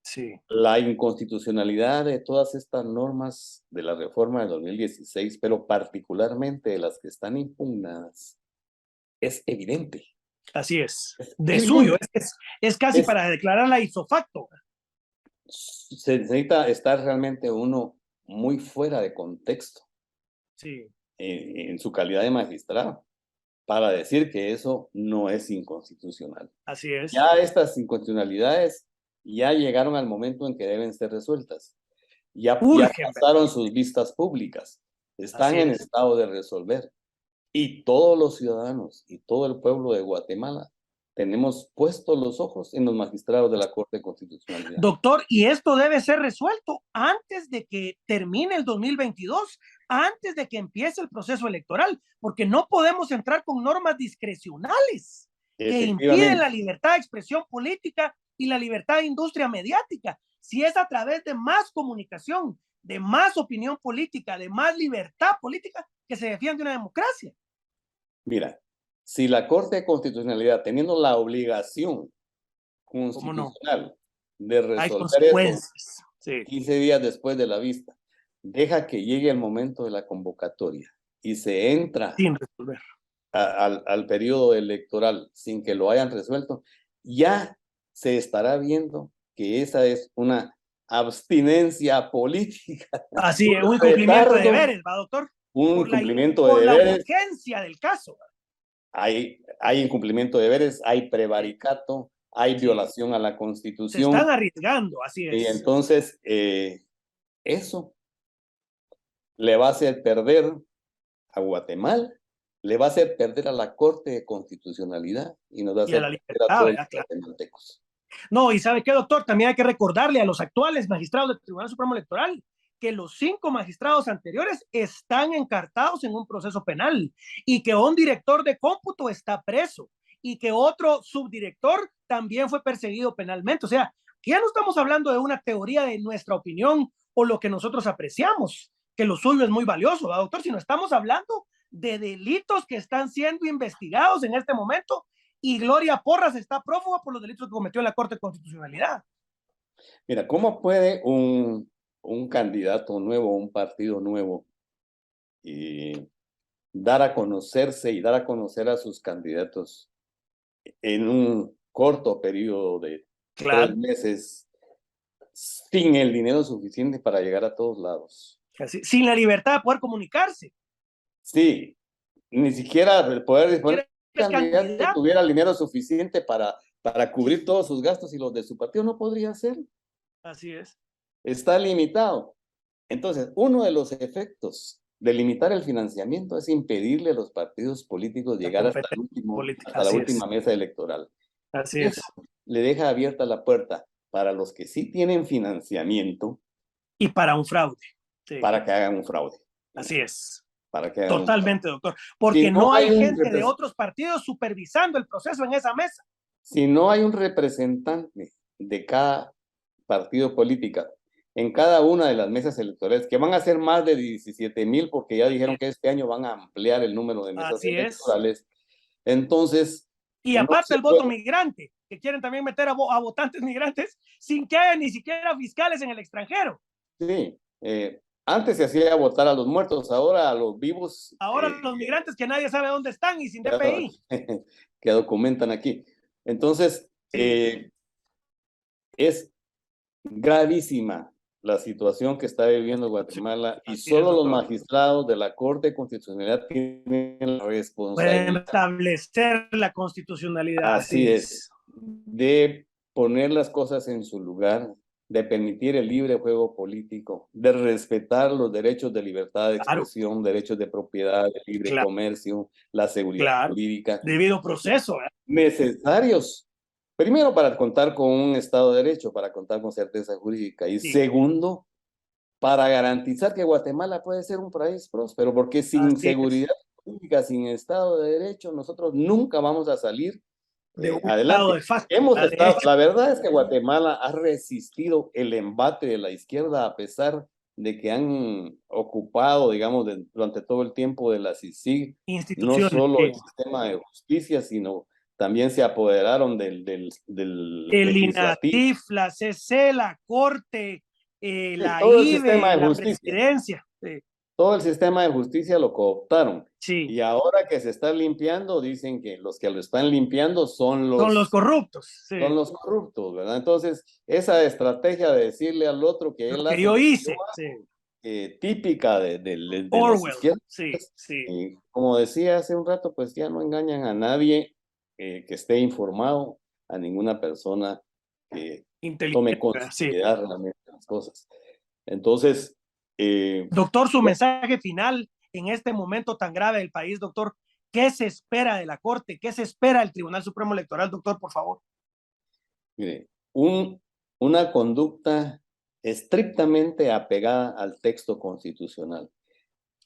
Speaker 1: sí,
Speaker 2: La inconstitucionalidad de todas estas normas de la reforma de 2016, pero particularmente de las que están impugnadas, es evidente.
Speaker 1: así es.
Speaker 2: Es
Speaker 1: De suyo,
Speaker 2: evidente.
Speaker 1: es casi
Speaker 2: Es,
Speaker 1: para declararla ipso facto.
Speaker 2: se necesita estar realmente uno muy fuera de contexto
Speaker 1: Sí,
Speaker 2: en su calidad de magistrado para decir que eso no es inconstitucional.
Speaker 1: así es.
Speaker 2: Ya estas inconstitucionalidades ya llegaron al momento en que deben ser resueltas. Ya
Speaker 1: Urgen, ¿verdad?
Speaker 2: pasaron sus vistas públicas, están
Speaker 1: Así
Speaker 2: en
Speaker 1: es.
Speaker 2: estado de resolver. Y todos los ciudadanos y todo el pueblo de Guatemala tenemos puestos los ojos en los magistrados de la Corte de Constitucionalidad.
Speaker 1: Doctor, y esto debe ser resuelto antes de que termine el 2022, antes de que empiece el proceso electoral, porque no podemos entrar con normas discrecionales que impiden
Speaker 2: Efectivamente,
Speaker 1: la libertad de expresión política y la libertad de industria mediática. Si es a través de más comunicación, de más opinión política, de más libertad política, que se defiende una democracia.
Speaker 2: mira, si la Corte de Constitucionalidad, teniendo la obligación
Speaker 1: ¿Cómo no?
Speaker 2: constitucional de
Speaker 1: Hay
Speaker 2: resolver eso
Speaker 1: consecuencias. Sí.
Speaker 2: 15 días después de la vista, deja que llegue el momento de la convocatoria y se entra
Speaker 1: Sin resolver.
Speaker 2: al periodo electoral sin que lo hayan resuelto, ya se estará viendo que esa es una abstinencia política,
Speaker 1: Así
Speaker 2: un
Speaker 1: es, un incumplimiento de
Speaker 2: retardo,
Speaker 1: deberes, ¿va, doctor?
Speaker 2: un
Speaker 1: Por
Speaker 2: incumplimiento de
Speaker 1: por la
Speaker 2: deberes,
Speaker 1: urgencia del caso.
Speaker 2: hay incumplimiento de deberes, hay prevaricato, hay
Speaker 1: Sí,
Speaker 2: violación a la
Speaker 1: se están
Speaker 2: Constitución,
Speaker 1: arriesgando, así
Speaker 2: y
Speaker 1: es.
Speaker 2: entonces eso le va a hacer perder a Guatemala, le va a hacer perder a la Corte de Constitucionalidad y nos va a
Speaker 1: Y a
Speaker 2: hacer
Speaker 1: la
Speaker 2: perder a
Speaker 1: libertad,
Speaker 2: todos los
Speaker 1: ¿verdad? Claro.
Speaker 2: guatemaltecos.
Speaker 1: No, y ¿sabe qué, doctor? También hay que recordarle a los actuales magistrados del Tribunal Supremo Electoral que los 5 magistrados anteriores están encartados en un proceso penal y que un director de cómputo está preso y que otro subdirector también fue perseguido penalmente. O sea, que ya no estamos hablando de una teoría de nuestra opinión o lo que nosotros apreciamos, que lo suyo es muy valioso, ¿verdad, doctor? Sino estamos hablando de delitos que están siendo investigados en este momento y Gloria Porras está prófuga por los delitos que cometió en la Corte de Constitucionalidad.
Speaker 2: Mira, ¿cómo puede un candidato nuevo, un partido nuevo, dar a conocerse y dar a conocer a sus candidatos en un corto periodo de
Speaker 1: Claro.
Speaker 2: 3 meses sin el dinero suficiente para llegar a todos lados?
Speaker 1: Así, sin la libertad de poder comunicarse.
Speaker 2: Sí, ni siquiera el poder disponer,
Speaker 1: Quiere
Speaker 2: el
Speaker 1: es
Speaker 2: candidato
Speaker 1: candidato.
Speaker 2: tuviera el dinero suficiente para cubrir todos sus gastos y los de su partido no podría hacer.
Speaker 1: Así es.
Speaker 2: Está limitado. Entonces, uno de los efectos de limitar el financiamiento es impedirle a los partidos políticos
Speaker 1: La
Speaker 2: llegar hasta
Speaker 1: competencia política.
Speaker 2: hasta la
Speaker 1: Así es.
Speaker 2: última mesa electoral.
Speaker 1: Así
Speaker 2: Eso
Speaker 1: es.
Speaker 2: le deja abierta la puerta para los que sí tienen financiamiento
Speaker 1: Y para un fraude. Sí.
Speaker 2: para que hagan un fraude.
Speaker 1: Así es.
Speaker 2: Para que hagan un fraude.
Speaker 1: Totalmente, doctor.
Speaker 2: Si
Speaker 1: Porque
Speaker 2: no
Speaker 1: no
Speaker 2: hay
Speaker 1: hay
Speaker 2: un
Speaker 1: gente de otros partidos supervisando el proceso en esa mesa.
Speaker 2: Si no hay un representante de cada partido político en cada una de las mesas electorales, que van a ser más de 17,000, porque ya dijeron que este año van a ampliar el número de mesas
Speaker 1: Así es.
Speaker 2: electorales, entonces
Speaker 1: Y
Speaker 2: no
Speaker 1: aparte
Speaker 2: se
Speaker 1: el voto
Speaker 2: puede.
Speaker 1: migrante, que quieren también meter a votantes migrantes sin que haya ni siquiera fiscales en el extranjero.
Speaker 2: Sí, antes se hacía votar a los muertos, ahora a los vivos
Speaker 1: Ahora los migrantes que nadie sabe dónde están y sin DPI.
Speaker 2: que documentan aquí. Entonces,
Speaker 1: Sí,
Speaker 2: es gravísima la situación que está viviendo
Speaker 1: sí,
Speaker 2: Guatemala y
Speaker 1: así es,
Speaker 2: solo los
Speaker 1: doctor.
Speaker 2: magistrados de la Corte de Constitucionalidad tienen la
Speaker 1: Pueden
Speaker 2: responsabilidad,
Speaker 1: establecer la constitucionalidad,
Speaker 2: así
Speaker 1: así
Speaker 2: es,
Speaker 1: es.
Speaker 2: de poner las cosas en su lugar, de permitir el libre juego político, de respetar los derechos de libertad de
Speaker 1: Claro,
Speaker 2: expresión, derechos de propiedad, de libre
Speaker 1: claro,
Speaker 2: comercio, la seguridad
Speaker 1: claro.
Speaker 2: jurídica,
Speaker 1: Debido proceso, ¿eh?
Speaker 2: necesarios Primero, para contar con un Estado de Derecho, para contar con certeza jurídica. Y
Speaker 1: Sí.
Speaker 2: segundo, para garantizar que Guatemala puede ser un país próspero, porque sin seguridad jurídica, sin Estado de Derecho, nosotros nunca vamos a salir
Speaker 1: de un
Speaker 2: adelante.
Speaker 1: Estado de facto.
Speaker 2: Hemos estado, la verdad es que Guatemala ha resistido el embate de la izquierda a pesar de que han ocupado, digamos, durante todo el tiempo de la CICIG, no solo el sistema de justicia, sino también se apoderaron del
Speaker 1: el
Speaker 2: legislativo.
Speaker 1: INATIF, la CC, la Corte, la
Speaker 2: todo el
Speaker 1: IBE,
Speaker 2: sistema de
Speaker 1: la
Speaker 2: justicia.
Speaker 1: Presidencia.
Speaker 2: Todo el sistema de justicia lo cooptaron.
Speaker 1: Sí.
Speaker 2: Y ahora que se está limpiando, dicen que los que lo están limpiando son los
Speaker 1: corruptos. Sí.
Speaker 2: Son los corruptos, ¿verdad? Entonces, esa estrategia de decirle al otro que él hace
Speaker 1: yo hice,
Speaker 2: típica de
Speaker 1: Orwell,
Speaker 2: las izquierdas.
Speaker 1: sí.
Speaker 2: Y como decía hace un rato, pues ya no engañan a nadie que esté informado, a ninguna persona que tome considerar realmente las cosas. Entonces,
Speaker 1: doctor, su mensaje final en este momento tan grave del país, doctor, ¿qué se espera de la Corte? ¿Qué se espera del Tribunal Supremo Electoral, doctor, por favor?
Speaker 2: Mire, una conducta estrictamente apegada al texto constitucional.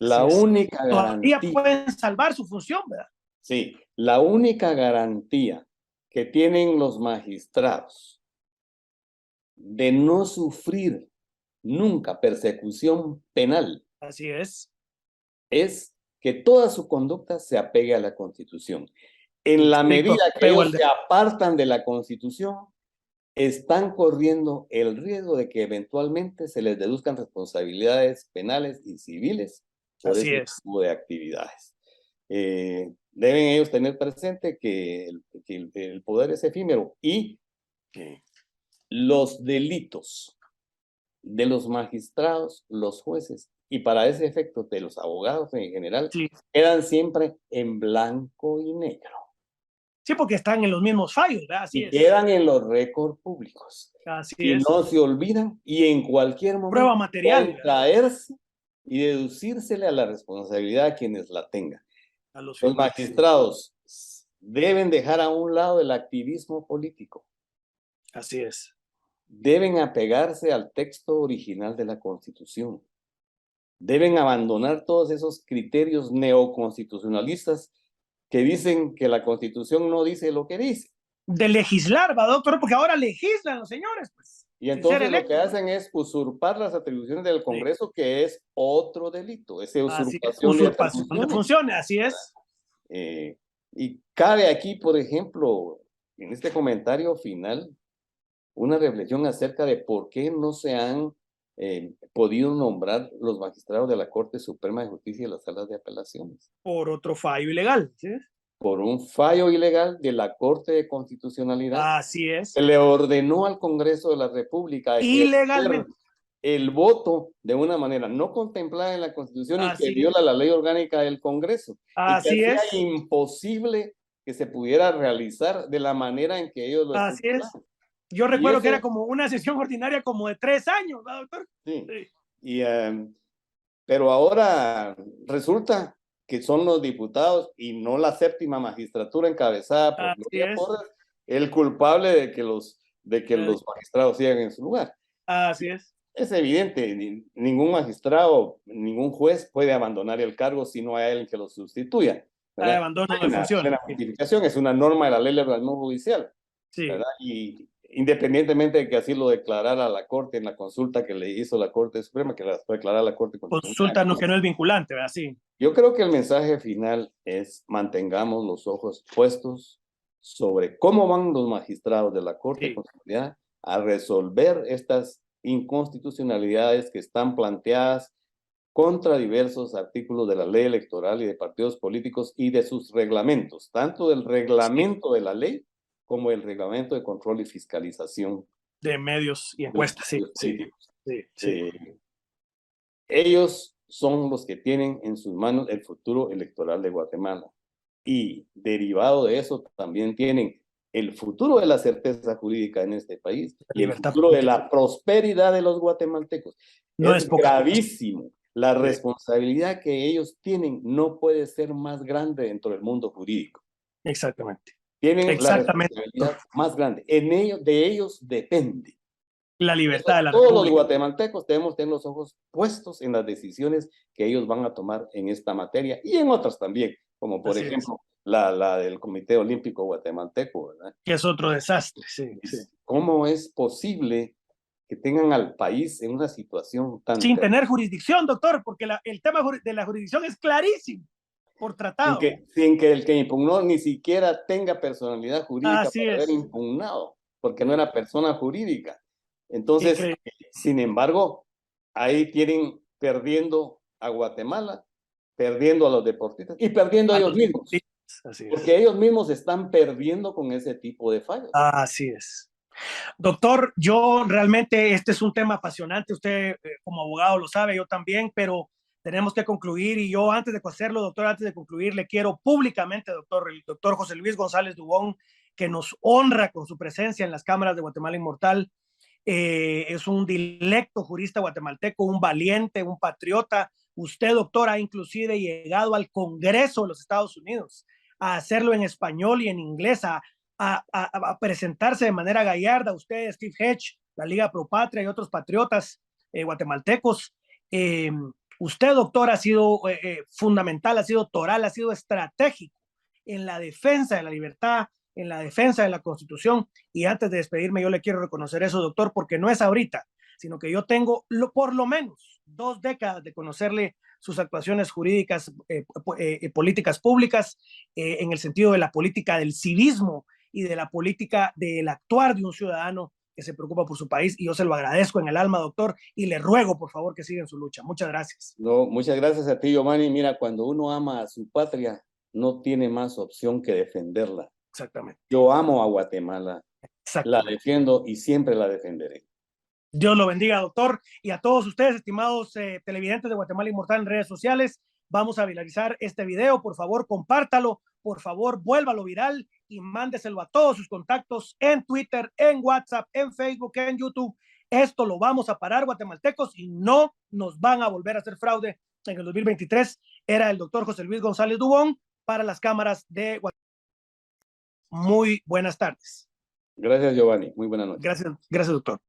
Speaker 2: La única garantía...
Speaker 1: Todavía pueden salvar su función, ¿verdad?
Speaker 2: Sí, la única garantía que tienen los magistrados de no sufrir nunca persecución penal.
Speaker 1: Así es
Speaker 2: que toda su conducta se apegue a la Constitución. En la medida que ellos se apartan de la Constitución, están corriendo el riesgo de que eventualmente se les deduzcan responsabilidades penales y civiles por ese tipo de actividades. Deben ellos tener presente que el poder es efímero y que los delitos de los magistrados, los jueces y para ese efecto de los abogados en general quedan siempre en blanco y negro.
Speaker 1: Sí, porque están en los mismos fallos, ¿verdad?
Speaker 2: Así y quedan en los récords públicos. Y no se olvidan y en cualquier momento
Speaker 1: prueba material
Speaker 2: pueden traerse y deducírsele a la responsabilidad a quienes la tengan. Los magistrados deben dejar a un lado el activismo político.
Speaker 1: Así es.
Speaker 2: Deben apegarse al texto original de la Constitución. Deben abandonar todos esos criterios neoconstitucionalistas que dicen que la Constitución no dice lo que dice.
Speaker 1: De legislar, ¿va, doctor? Porque ahora legislan los señores, pues.
Speaker 2: Y entonces lo que hacen es usurpar las atribuciones del Congreso, que es otro delito, esa usurpación
Speaker 1: de funciones, así es.
Speaker 2: Y cabe aquí, por ejemplo, en este comentario final, una reflexión acerca de por qué no se han podido nombrar los magistrados de la Corte Suprema de Justicia y las salas de apelaciones.
Speaker 1: Por otro fallo ilegal, ¿sí?
Speaker 2: Por un fallo ilegal de la Corte de Constitucionalidad.
Speaker 1: Así es.
Speaker 2: Que le ordenó al Congreso de la República
Speaker 1: ilegalmente
Speaker 2: el voto de una manera no contemplada en la Constitución y que viola la ley orgánica del Congreso.
Speaker 1: Así
Speaker 2: y que hacía imposible que se pudiera realizar de la manera en que ellos lo estipulaban.
Speaker 1: Yo recuerdo que era como una sesión ordinaria como de 3 años, ¿no, doctor?
Speaker 2: Sí. Pero ahora resulta que son los diputados y no la séptima magistratura encabezada por Gloria Porras el culpable de que los magistrados sigan en su lugar.
Speaker 1: Así es.
Speaker 2: Es evidente, ningún magistrado, ningún juez puede abandonar el cargo si no hay alguien que lo sustituya.
Speaker 1: Abandono de funciones.
Speaker 2: La justificación es una norma de la ley de organismo judicial. ¿Verdad? Y independientemente de que así lo declarara la Corte en la consulta que le hizo la Corte Suprema, que la declarara la Corte Constitucional.
Speaker 1: Consulta que no es vinculante, ¿verdad? Sí.
Speaker 2: Yo creo que el mensaje final es mantengamos los ojos puestos sobre cómo van los magistrados de la Corte Constitucional a resolver estas inconstitucionalidades que están planteadas contra diversos artículos de la ley electoral y de partidos políticos y de sus reglamentos, tanto del reglamento de la ley como el reglamento de control y fiscalización
Speaker 1: de medios y encuestas.
Speaker 2: Ellos son los que tienen en sus manos el futuro electoral de Guatemala y derivado de eso también tienen el futuro de la certeza jurídica en este país y el futuro de la prosperidad de los guatemaltecos.
Speaker 1: No
Speaker 2: es gravísimo. La responsabilidad que ellos tienen no puede ser más grande dentro del mundo jurídico.
Speaker 1: Exactamente.
Speaker 2: tienen la
Speaker 1: Exactamente.
Speaker 2: responsabilidad más grande. De ellos depende.
Speaker 1: La libertad de la
Speaker 2: Todos
Speaker 1: República.
Speaker 2: los guatemaltecos debemos tener los ojos puestos en las decisiones que ellos van a tomar en esta materia y en otras también, como por ejemplo la del Comité Olímpico Guatemalteco, ¿verdad?
Speaker 1: Que es otro desastre, sí.
Speaker 2: ¿Cómo es posible que tengan al país en una situación tan...
Speaker 1: Sin tener jurisdicción, doctor, porque el tema de la jurisdicción es clarísimo, por tratado.
Speaker 2: Sin que el que impugnó ni siquiera tenga personalidad jurídica
Speaker 1: Así
Speaker 2: para haber
Speaker 1: es.
Speaker 2: impugnado, porque no era persona jurídica. Entonces, sin embargo, ahí tienen perdiendo a Guatemala, perdiendo a los deportistas y perdiendo a ellos mismos. Porque ellos mismos están perdiendo con ese tipo de fallos.
Speaker 1: Así es. Doctor, yo realmente este es un tema apasionante, usted como abogado lo sabe, yo también, pero tenemos que concluir y yo antes de hacerlo, doctor, antes de concluir, le quiero públicamente, doctor, el doctor José Luis González Dubón, que nos honra con su presencia en las cámaras de Guatemala Inmortal. Es un dilecto jurista guatemalteco, un valiente, un patriota. Usted, doctor, ha inclusive llegado al Congreso de los Estados Unidos a hacerlo en español y en inglés, a presentarse de manera gallarda. Usted, Steve Hedge, la Liga Pro Patria y otros patriotas guatemaltecos. Usted, doctor, ha sido fundamental, ha sido toral, ha sido estratégico en la defensa de la libertad, en la defensa de la Constitución. Y antes de despedirme, yo le quiero reconocer eso, doctor, porque no es ahorita, sino que yo tengo por lo menos 2 décadas de conocerle sus actuaciones jurídicas, políticas públicas, en el sentido de la política del civismo y de la política del actuar de un ciudadano que se preocupa por su país, y yo se lo agradezco en el alma, doctor, y le ruego, por favor, que siga en su lucha. Muchas gracias.
Speaker 2: No, muchas gracias a ti, Giovanni. Mira, cuando uno ama a su patria, no tiene más opción que defenderla.
Speaker 1: Exactamente.
Speaker 2: Yo amo a Guatemala, la defiendo y siempre la defenderé.
Speaker 1: Dios lo bendiga, doctor, y a todos ustedes, estimados televidentes de Guatemala Inmortal en redes sociales. Vamos a viralizar este video, por favor, compártalo, por favor, vuélvalo viral y mándeselo a todos sus contactos en Twitter, en WhatsApp, en Facebook, en YouTube. Esto lo vamos a parar, guatemaltecos, y no nos van a volver a hacer fraude en el 2023. Era el doctor José Luis González Dubón para las cámaras de Guatemala. Muy buenas tardes.
Speaker 2: Gracias, Giovanni. Muy buenas noches.
Speaker 1: Gracias, doctor.